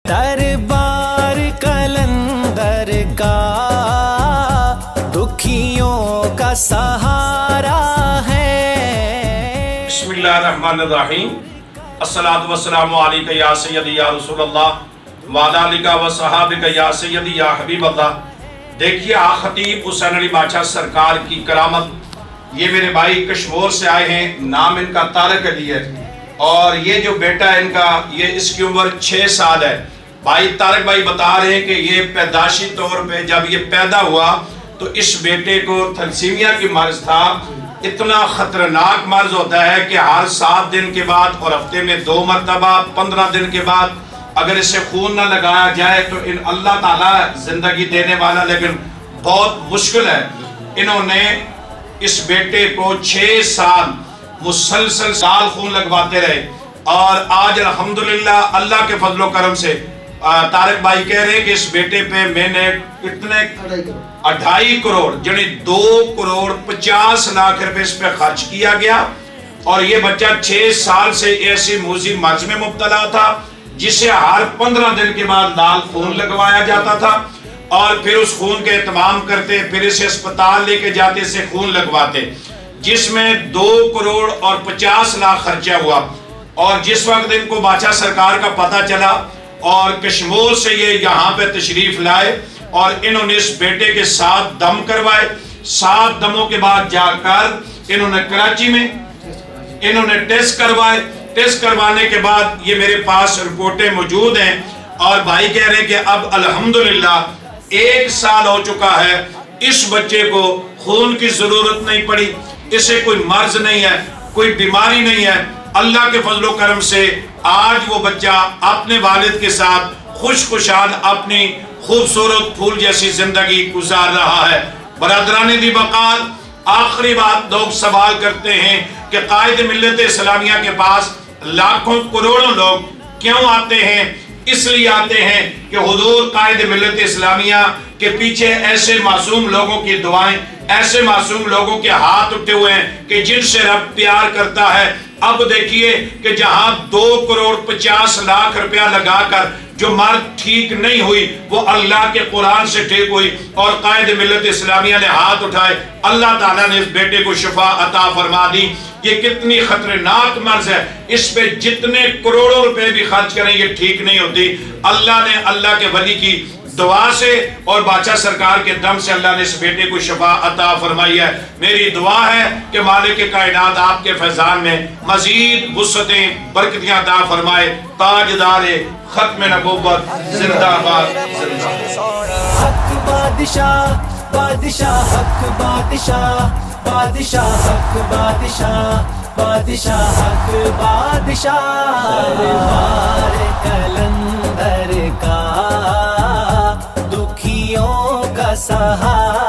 دربار کلندر کا دکھیوں کا سہارا ہے۔ بسم اللہ الرحمن الرحیم۔ الصلاۃ والسلام علیکہ یا سیدی یا رسول اللہ وعلی آلہ و صحابہ یا سیدی یا حبیب اللہ۔ دیکھیے خطیب حسین علی بادشاہ سرکار کی کرامت۔ یہ میرے بھائی کشمور سے آئے ہیں، نام ان کا طارق علی ہے، اور یہ جو بیٹا ہے ان کا، یہ اس کی عمر 6 سال ہے۔ بھائی طارق بھائی بتا رہے ہیں کہ یہ پیدائشی طور پہ جب یہ پیدا ہوا تو اس بیٹے کو تھیلیسیمیا کی مرض تھا۔ اتنا خطرناک مرض ہوتا ہے کہ ہر 7 دن کے بعد اور ہفتے میں 2 مرتبہ 15 دن کے بعد اگر اسے خون نہ لگایا جائے تو اللہ تعالیٰ زندگی دینے والا، لیکن بہت مشکل ہے۔ انہوں نے اس بیٹے کو 6 سال مسلسل خون لگواتے رہے، اور آج الحمدللہ اللہ کے فضل و کرم سے طارق بھائی کہہ رہے ہیں کہ اس بیٹے پہ میں نے کتنے 2.5 کروڑ یعنی 2 کروڑ 50 لاکھ روپے اس پہ خرچ کیا گیا، اور یہ بچہ 6 سال سے ایسی موذی مرض میں مبتلا تھا جسے ہر 15 دن کے بعد لال خون لگوایا جاتا تھا، اور پھر اس خون کے اہتمام کرتے، پھر اسے اسپتال لے کے جاتے، اسے خون لگواتے، جس میں 2 کروڑ اور 50 لاکھ خرچہ ہوا۔ اور جس وقت ان کو بادشاہ سرکار کا پتہ چلا اور کشمور سے یہ یہاں پہ تشریف لائے، اور انہوں نے اس بیٹے کے 7 دم کروائے۔ 7 دموں کے بعد جا کر انہوں نے کراچی میں انہوں نے ٹیسٹ کروائے۔ ٹیسٹ کروانے کے بعد یہ میرے پاس رپورٹیں موجود ہیں، اور بھائی کہہ رہے ہیں کہ اب الحمدللہ 1 سال ہو چکا ہے، اس بچے کو خون کی ضرورت نہیں پڑی، اسے کوئی مرض نہیں ہے، کوئی بیماری نہیں ہے۔ اللہ کے فضل و کرم سے آج وہ بچہ اپنے والد کے ساتھ خوش خوشحال اپنی خوبصورت پھول جیسی زندگی گزار رہا ہے۔ برادران دی وقار، آخری بات، لوگ سوال کرتے ہیں کہ قائد ملت اسلامیہ کے پاس لاکھوں کروڑوں لوگ کیوں آتے ہیں؟ اس لیے آتے ہیں کہ حضور قائد ملت اسلامیہ کے پیچھے ایسے معصوم لوگوں کی دعائیں، ایسے معصوم لوگوں کے ہاتھ اٹھے ہوئے ہیں کہ جن سے رب پیار کرتا ہے۔ اب دیکھیے کہ جہاں 2 کروڑ 50 لاکھ روپیہ لگا کر جو مرض ٹھیک نہیں ہوئی، وہ اللہ کے قرآن سے ٹھیک ہوئی، اور قائد ملت اسلامیہ نے ہاتھ اٹھائے، اللہ تعالیٰ نے اس بیٹے کو شفا عطا فرما دی۔ یہ کتنی خطرناک مرض ہے، اس پہ جتنے کروڑوں روپے بھی خرچ کریں یہ ٹھیک نہیں ہوتی۔ اللہ نے اللہ کے ولی کی دعا سے اور بادشاہ سرکار کے دم سے اللہ نے اس بیٹے کو شفا عطا فرمائی ہے۔ میری دعا ہے کہ مالک کائنات آپ کے فیضان میں مزید وسعتیں برکتیاں عطا فرمائے۔ تاجدار ختم نبوت زندہ باد، زندہ باد۔ حق بادشاہ، بادشاہ حق بادشاہ، بادشاہ حق بادشاہ، بادشاہ حق بادشاہ، دربار کلندر کا دکھیوں کا سہارا۔